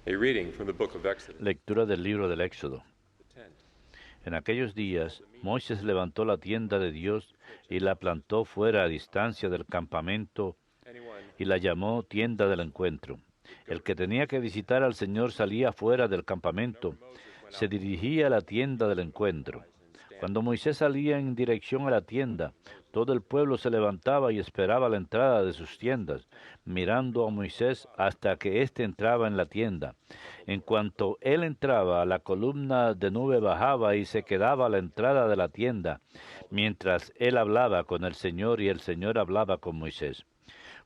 A reading from the book of Exodus. Lectura del libro del Éxodo. The tent. En aquellos días, Moisés levantó la tienda de Dios y la plantó fuera a distancia del campamento Anyone y la llamó tienda del encuentro. El que tenía que visitar al Señor salía fuera del campamento, se dirigía a la tienda del encuentro. Cuando Moisés salía en dirección a la tienda, todo el pueblo se levantaba y esperaba la entrada de sus tiendas, mirando a Moisés hasta que éste entraba en la tienda. En cuanto él entraba, la columna de nube bajaba y se quedaba a la entrada de la tienda, mientras él hablaba con el Señor y el Señor hablaba con Moisés.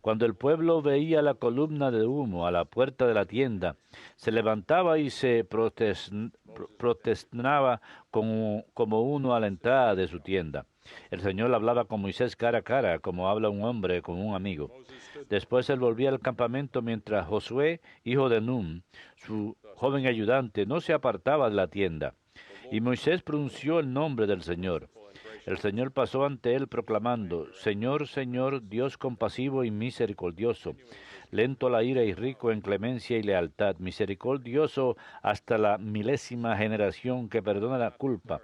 Cuando el pueblo veía la columna de humo a la puerta de la tienda, se levantaba y se protestaba como uno a la entrada de su tienda. El Señor hablaba con Moisés cara a cara, como habla un hombre con un amigo. Después él volvía al campamento mientras Josué, hijo de Nun, su joven ayudante, no se apartaba de la tienda. Y Moisés pronunció el nombre del Señor. El Señor pasó ante él proclamando: Señor, Señor, Dios compasivo y misericordioso, lento a la ira y rico en clemencia y lealtad, misericordioso hasta la milésima generación, que perdona la culpa,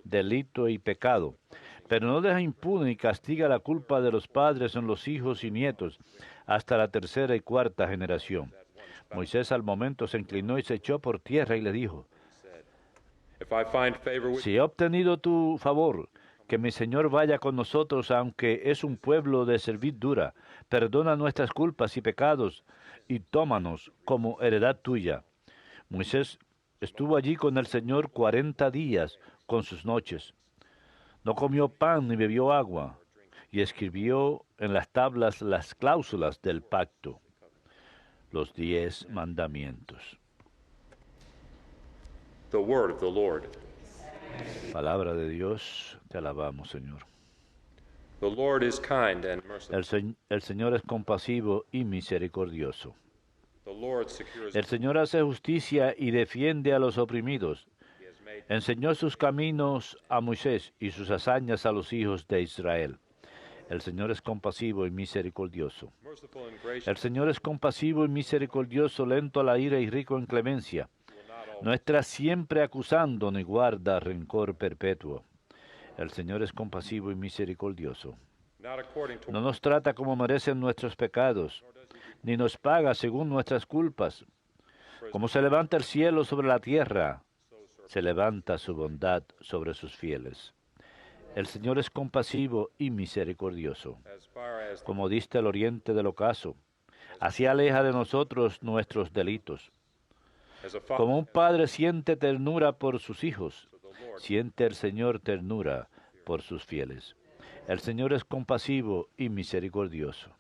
delito y pecado, pero no deja impune y castiga la culpa de los padres en los hijos y nietos, hasta la tercera y cuarta generación. Moisés al momento se inclinó y se echó por tierra y le dijo: If I find favor with Si he obtenido tu favor, que mi Señor vaya con nosotros, aunque es un pueblo de serviz dura. Perdona nuestras culpas y pecados, y tómanos como heredad tuya. Moisés estuvo allí con el Señor 40 días con sus noches. No comió pan ni bebió agua, y escribió en las tablas las cláusulas del pacto, los 10 mandamientos. the word of the Lord. Palabra de Dios, te alabamos, Señor. The Lord is kind and merciful. El Señor es compasivo y misericordioso. The Lord secures El Señor hace justicia y defiende a los oprimidos. He has made Enseñó sus caminos a Moisés y sus hazañas a los hijos de Israel. El Señor es compasivo y misericordioso. merciful and gracious. El Señor es compasivo y misericordioso, lento a la ira y rico en clemencia. Will not always No está siempre acusando ni guarda rencor perpetuo. El Señor es compasivo y misericordioso. not according to No nos trata como merecen nuestros pecados, ni nos paga según nuestras culpas. Como se levanta el cielo sobre la tierra, se levanta su bondad sobre sus fieles. El Señor es compasivo y misericordioso. as far as Como dista el oriente del ocaso, así aleja de nosotros nuestros delitos. as a father. Como un padre siente ternura por sus hijos, siente el Señor ternura por sus fieles. El Señor es compasivo y misericordioso.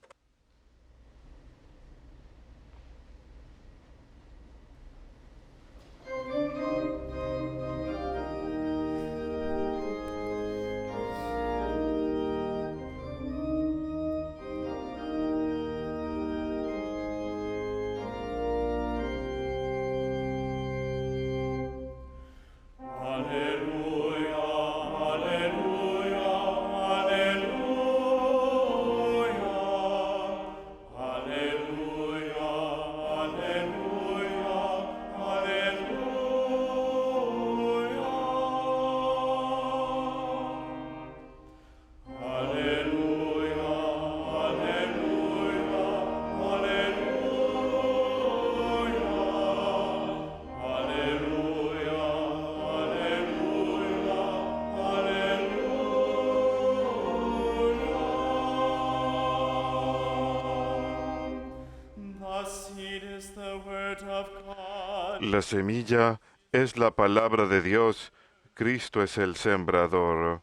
La semilla es la palabra de Dios, Cristo es el sembrador.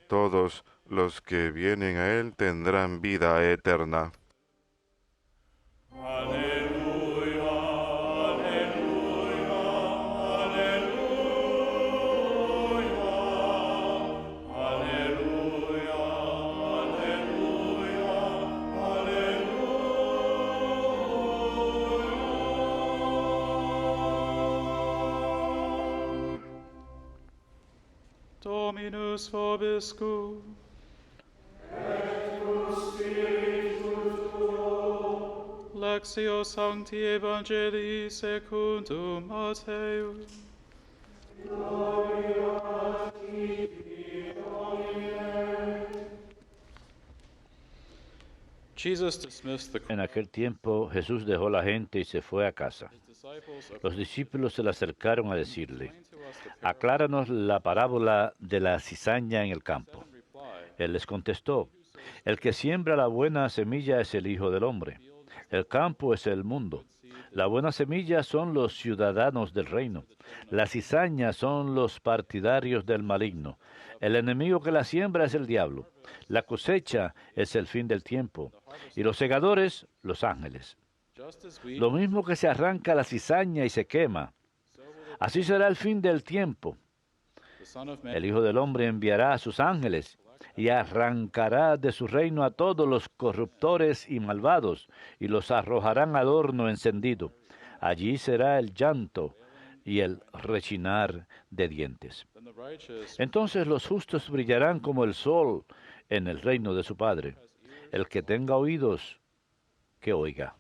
Todos los que vienen a Él tendrán vida eterna. Dominus vobiscum. Lectio Sancti Evangelii secundum Mattheum. En aquel tiempo Jesús dejó la gente y se fue a casa. Los discípulos se le acercaron a decirle, acláranos la parábola de la cizaña en el campo. Él les contestó, el que siembra la buena semilla es el Hijo del Hombre. El campo es el mundo. La buena semilla son los ciudadanos del reino. La cizaña son los partidarios del maligno. El enemigo que la siembra es el diablo. La cosecha es el fin del tiempo. Y los segadores, los ángeles. Lo mismo que se arranca la cizaña y se quema, así será el fin del tiempo. El Hijo del Hombre enviará a sus ángeles y arrancará de su reino a todos los corruptores y malvados y los arrojarán al horno encendido. Allí será el llanto y el rechinar de dientes. Entonces los justos brillarán como el sol en el reino de su Padre. El que tenga oídos, que oiga.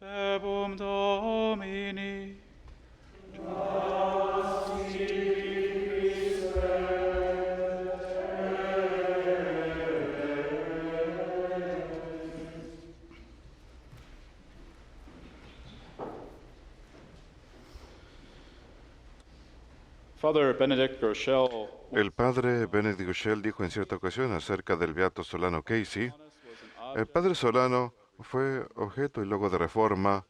Verbum Domini. Father Benedict Groeschel. El padre Benedict Groeschel dijo en cierta ocasión acerca del beato Solano Casey, el padre Solano fue objeto y logo de reforma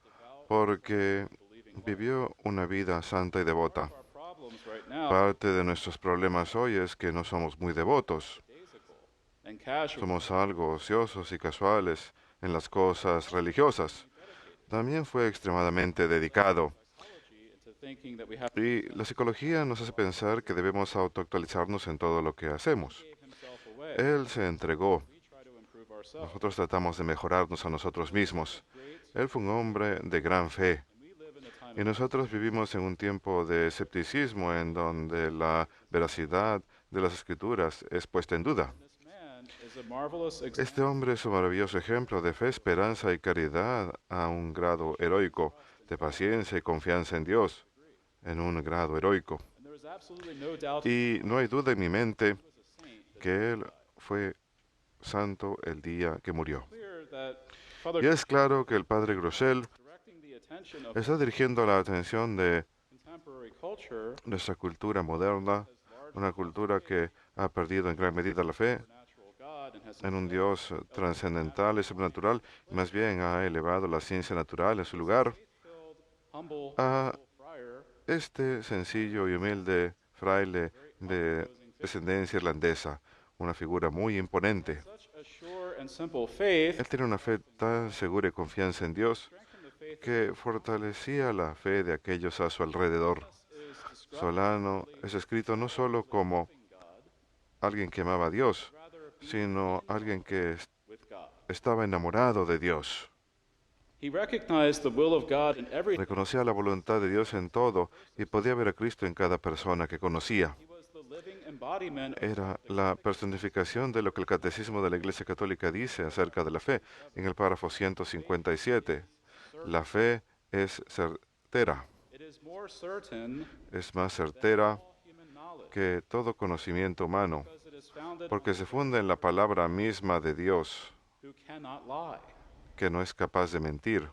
porque vivió una vida santa y devota. Parte de nuestros problemas hoy es que no somos muy devotos. Somos algo ociosos y casuales en las cosas religiosas. También fue extremadamente dedicado. Y la psicología nos hace pensar que debemos autoactualizarnos en todo lo que hacemos. Él se entregó. Nosotros tratamos de mejorarnos a nosotros mismos. Él fue un hombre de gran fe. Y nosotros vivimos en un tiempo de escepticismo en donde la veracidad de las Escrituras es puesta en duda. Este hombre es un maravilloso ejemplo de fe, esperanza y caridad a un grado heroico, de paciencia y confianza en Dios, en un grado heroico. Y no hay duda en mi mente que él fue santo el día que murió. Y es claro que el padre Groeschel está dirigiendo la atención de nuestra cultura moderna, una cultura que ha perdido en gran medida la fe en un Dios trascendental y sobrenatural, y más bien ha elevado la ciencia natural en su lugar, a este sencillo y humilde fraile de descendencia irlandesa, una figura muy imponente. Él tiene una fe tan segura y confianza en Dios que fortalecía la fe de aquellos a su alrededor. Solano es escrito no solo como alguien que amaba a Dios, sino alguien que estaba enamorado de Dios. Reconocía la voluntad de Dios en todo y podía ver a Cristo en cada persona que conocía. Era la personificación de lo que el Catecismo de la Iglesia Católica dice acerca de la fe en el párrafo 157. La fe es certera. Es más certera que todo conocimiento humano, porque se funda en la palabra misma de Dios, que no es capaz de mentir.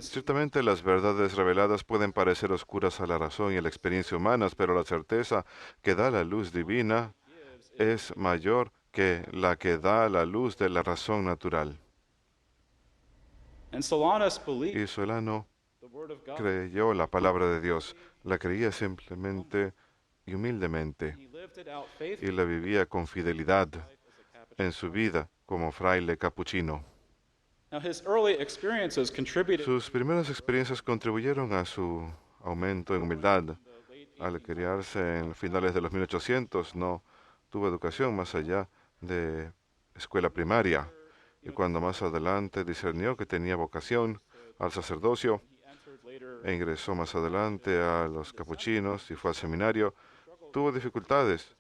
Ciertamente las verdades reveladas pueden parecer oscuras a la razón y a la experiencia humanas, pero la certeza que da la luz divina es mayor que la que da la luz de la razón natural. Y Solano creyó la palabra de Dios, la creía simplemente y humildemente, y la vivía con fidelidad en su vida como fraile capuchino. Sus primeras experiencias contribuyeron a su aumento en humildad. Al criarse en finales de los 1800, no tuvo educación más allá de escuela primaria. Y cuando más adelante discernió que tenía vocación al sacerdocio, e ingresó más adelante a los capuchinos y fue al seminario, tuvo dificultades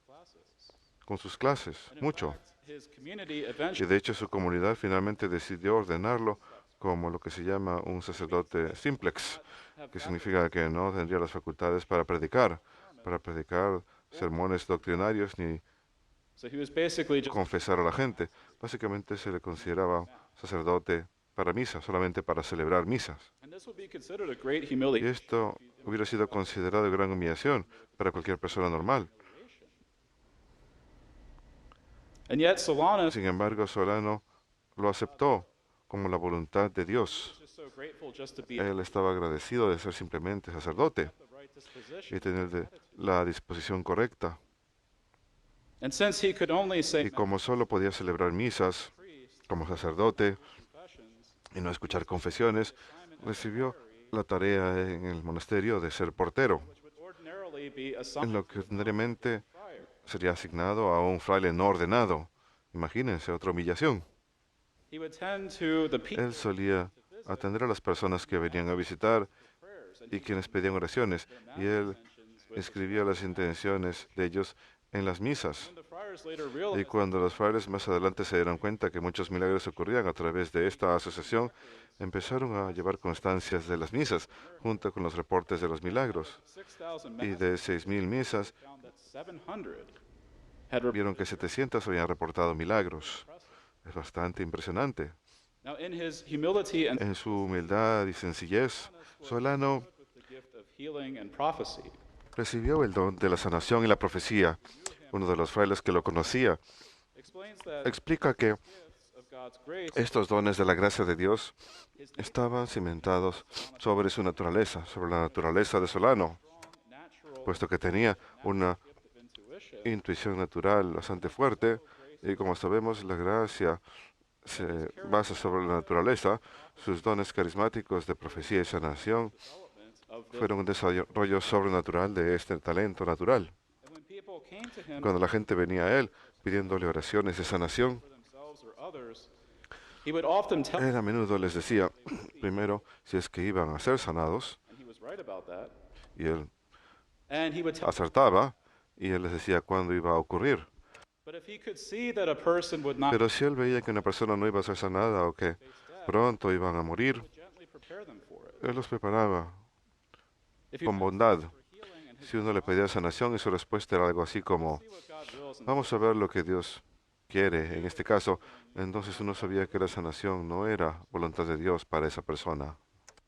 con sus clases, mucho. his community Y eventually de hecho su comunidad finalmente decidió ordenarlo como lo que se llama un sacerdote simplex, que significa que no tendría las facultades para predicar sermones doctrinarios ni so he was basically just confesar a la gente. Básicamente se le consideraba sacerdote para misa, solamente para celebrar misas. and this would be considered a great Y humiliation. esto hubiera sido considerado gran humillación para cualquier persona normal. And yet Solanus Sin embargo, Solano lo aceptó como la voluntad de Dios. was just so grateful just to be Él estaba agradecido de ser simplemente sacerdote the right disposition. y tener la disposición correcta. And since he could only say Y como solo podía celebrar misas como sacerdote confessions, y no escuchar confesiones, recibió la tarea en el monasterio de ser portero, which would ordinarily be en assigned lo que ordinariamente prior, sería asignado a un fraile no ordenado. Imagínense, otra humillación. he would tend to the people Él solía atender a las personas que venían a visitar prayers, and y quienes pedían oraciones, y él escribía las intenciones de ellos en las misas. the friars later Y realized cuando los frailes más adelante se dieron cuenta que muchos milagros ocurrían a través de esta asociación, empezaron a llevar constancias de las misas, junto con los reportes de los milagros. 6,000 Y masses de 6.000 misas, found that 700 had reported. vieron que 700 habían reportado milagros. Es bastante impresionante. Now in his humility and En su humildad y sencillez, Solano with the gift of healing and prophecy, recibió el don de la sanación y la profecía. Uno de los frailes que lo conocía explains that explica que gifts of God's grace estos dones de la gracia de Dios estaban cimentados sobre su naturaleza, sobre la naturaleza de Solano, natural puesto que tenía una gift of intuition intuición natural bastante fuerte y como sabemos la gracia se basa sobre la naturaleza. Sus dones carismáticos de profecía y sanación development of this. fueron un desarrollo sobrenatural de este talento natural. And when people came to him Cuando la gente venía a él pidiéndole oraciones de sanación, for themselves or others, he would often tell él a menudo les decía, primero, si es que iban a ser sanados, and he was right about that. y él And he would tell acertaba, y él les decía cuándo iba a ocurrir. but if he could see that a person would not Pero si él veía que una persona no iba a ser sanada o que pronto iban a morir, gently prepare them for it. él los preparaba If you con bondad. for healing and Si uno le pedía sanación y su respuesta era algo así como, see what God wills and vamos a ver lo que Dios quiere, en este caso, entonces uno sabía que la sanación no era voluntad de Dios para esa persona.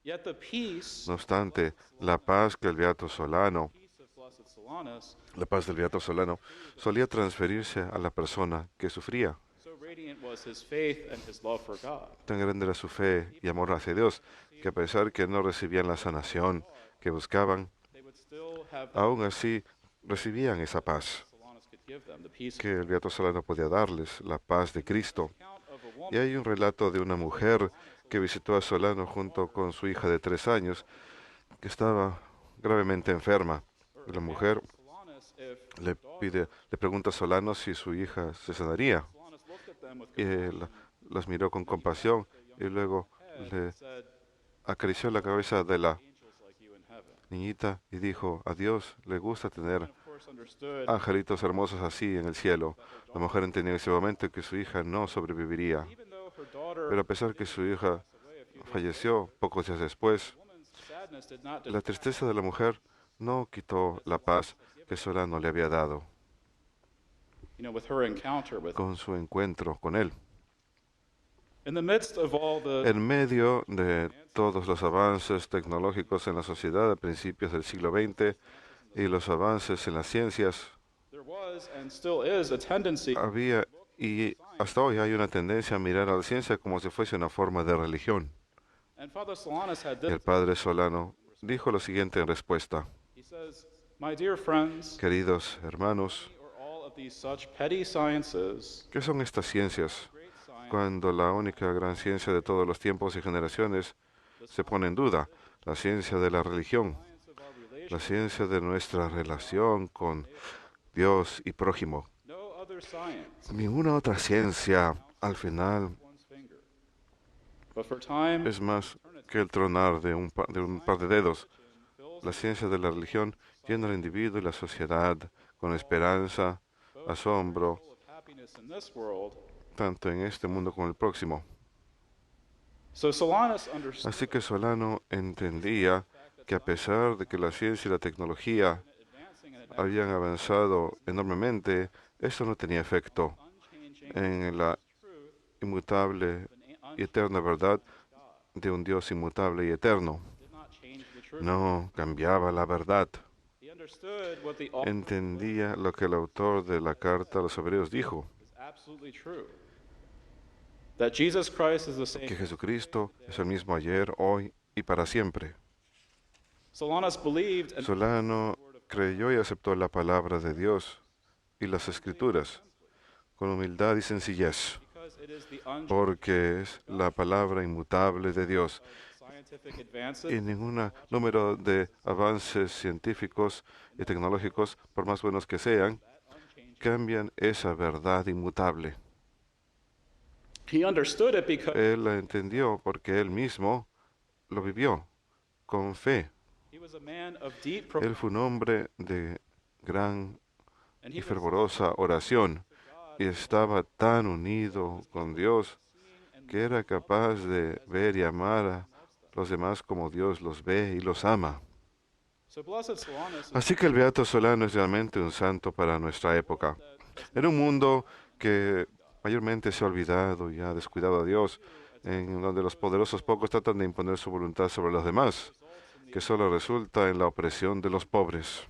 yet the peace No obstante, la paz que el Beato Solano, peace of blessed Solanus, la paz del Beato Solano, solía transferirse a la persona que sufría. so radiant was his faith and his love for God. Tan grande era su fe y amor hacia Dios, que a pesar que no recibían la sanación que buscaban, They would still have the aún así recibían esa paz Solanus could give them, the peace que el Beato Solano podía darles, la paz de Cristo. account of a Y woman hay un relato de una mujer que visitó a Solano junto con su hija de 3 años, que estaba gravemente enferma. Y la mujer Solanus if le pregunta a Solano si su hija se sanaría. Solanus looked at them with Y él las miró con compasión y luego le said, acarició la cabeza de la angels like you in heaven. niñita y dijo, a Dios le gusta tener Of course understood angelitos hermosos así en el cielo. La mujer entendía en ese momento que su hija no sobreviviría. even though her daughter Pero a pesar que su hija falleció pocos días después, woman's sadness did not la tristeza de la mujer no quitó la paz que Solano le había dado with her encounter with con su encuentro con él. in the midst of all the En medio de todos los avances tecnológicos en la sociedad a principios del siglo XX y los avances en las ciencias, there was and still is a tendency había y hasta hoy hay una tendencia a mirar a la ciencia como si fuese una forma de religión. and Father Solanus had Y el this padre Solano dijo lo siguiente en respuesta: he says my dear friends queridos hermanos, or all of these such petty sciences ¿qué son estas ciencias? great science Cuando la única gran ciencia de todos los tiempos y generaciones se pone en duda, la ciencia de la religión, of our relation la ciencia de nuestra relación con Dios y prójimo. no other science Ninguna otra ciencia, al final, one's finger but for time es más que el tronar de un par de dedos. fills La ciencia de la religión llena al individuo y la sociedad con esperanza, asombro, happiness in this world. tanto en este mundo como en el próximo. So Solanus understood Así que Solano entendía que a pesar de que la ciencia y la tecnología advancing and habían avanzado enormemente, esto no tenía efecto unchanging en la truth inmutable y eterna verdad de un Dios inmutable y eterno. did not change the truth. No cambiaba la verdad. He understood what the author Entendía lo que el autor de la carta a los hebreos dijo, is absolutely true. That Jesus Christ is the same. que Jesucristo es el mismo ayer, hoy y para siempre. Solanus believed and Solano creyó y aceptó la palabra de Dios y las escrituras con humildad y sencillez, because it is the unchanging porque es la palabra inmutable de Dios scientific advances y ningún número de avances científicos y tecnológicos, por más buenos que sean, cambian esa verdad inmutable. he understood it because Él la entendió porque él mismo lo vivió con fe. he was a man of deep Él fue un hombre de gran and y he was fervorosa oración y estaba tan unido con Dios que era capaz de ver y amar a los demás como Dios los ve y los ama. so blessed Solanus is Así que el Beato Solano es realmente un santo para nuestra época. En un mundo que mayormente se ha olvidado y ha descuidado a Dios, en donde los poderosos pocos tratan de imponer su voluntad sobre los demás, que solo resulta en la opresión de los pobres,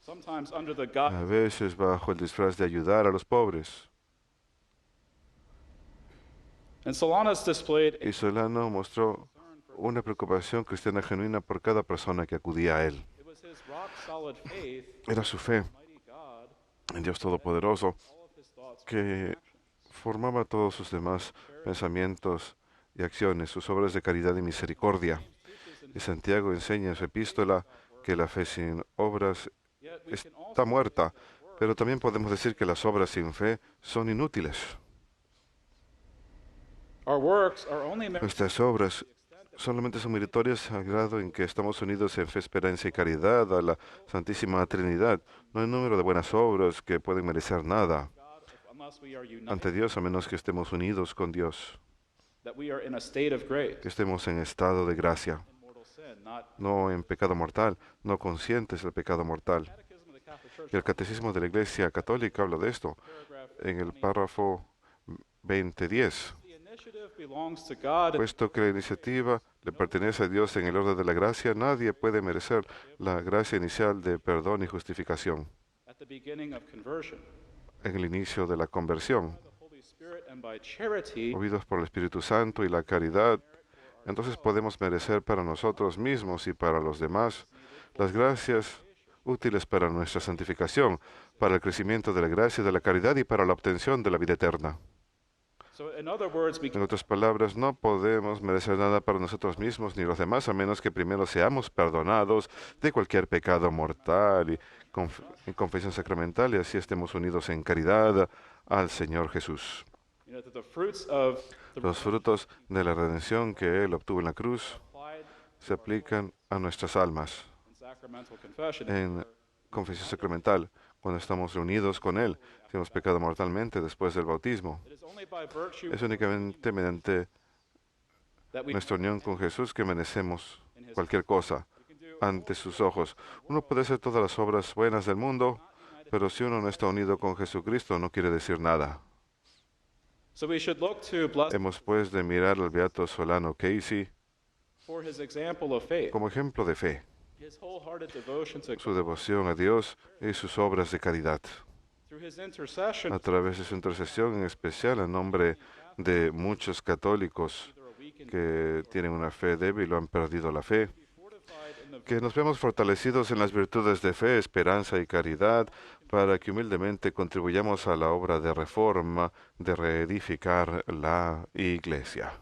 sometimes under the a guise veces bajo el disfraz de ayudar a los pobres. and Solanus displayed Y Solano mostró una preocupación cristiana genuina por cada persona que acudía a él. it was his rock solid faith Era su fe mighty God en Dios Todopoderoso all of his thoughts que formaba todos sus demás pensamientos y acciones, sus obras de caridad y misericordia. Y Santiago enseña en su epístola que la fe sin obras yet we can está muerta, pero también podemos decir que las obras sin fe son inútiles. our works are only meant Nuestras obras solamente son meritorias al grado en que estamos unidos en fe, esperanza y caridad a la Santísima Trinidad. No hay número de buenas obras que pueden merecer nada God unless we are united ante Dios a menos que estemos unidos con Dios, that we are in a state of grace que estemos en estado de gracia, in mortal sin not no en pecado mortal, no conscientes del pecado mortal. Catechism of the Catholic Church Y el Catecismo de la Iglesia Católica habla de esto paragraph en el párrafo 2010. the initiative belongs to God Puesto que la iniciativa le pertenece a Dios en el orden de la gracia, nadie puede merecer la gracia inicial de perdón y justificación at the beginning of conversion en el inicio de la conversión. by the Holy Spirit and by charity Movidos por el Espíritu Santo y la caridad, entonces podemos merecer para nosotros mismos y para los demás las gracias útiles para nuestra santificación, para el crecimiento de la gracia, de la caridad y para la obtención de la vida eterna. so in other words we En otras palabras, no podemos merecer nada para nosotros mismos ni los demás a menos que primero seamos perdonados de cualquier pecado mortal y en confesión sacramental y así estemos unidos en caridad al Señor Jesús. that the fruits of the Los frutos de la redención que Él obtuvo en la cruz applied se aplican a nuestras almas in sacramental confession en confesión sacramental cuando estamos reunidos con Él, si hemos pecado mortalmente después del bautismo. it is only by virtue Es únicamente mediante that we nuestra unión con Jesús que merecemos cualquier cosa can do ante sus ojos. Uno puede hacer todas las obras buenas del mundo, pero si uno no está unido con Jesucristo no quiere decir nada. so we should look to blessed Hemos pues de mirar al beato Solano Casey for his example of faith como ejemplo de fe, his wholehearted devotion to su devoción a Dios y sus obras de caridad. through his intercession A través de su intercesión en especial en nombre de muchos católicos either a weakened que tienen una fe débil o han perdido la fe, fortified in the que nos vemos fortalecidos en las virtudes de fe, esperanza y caridad, para que humildemente contribuyamos a la obra de reforma, de reedificar la Iglesia.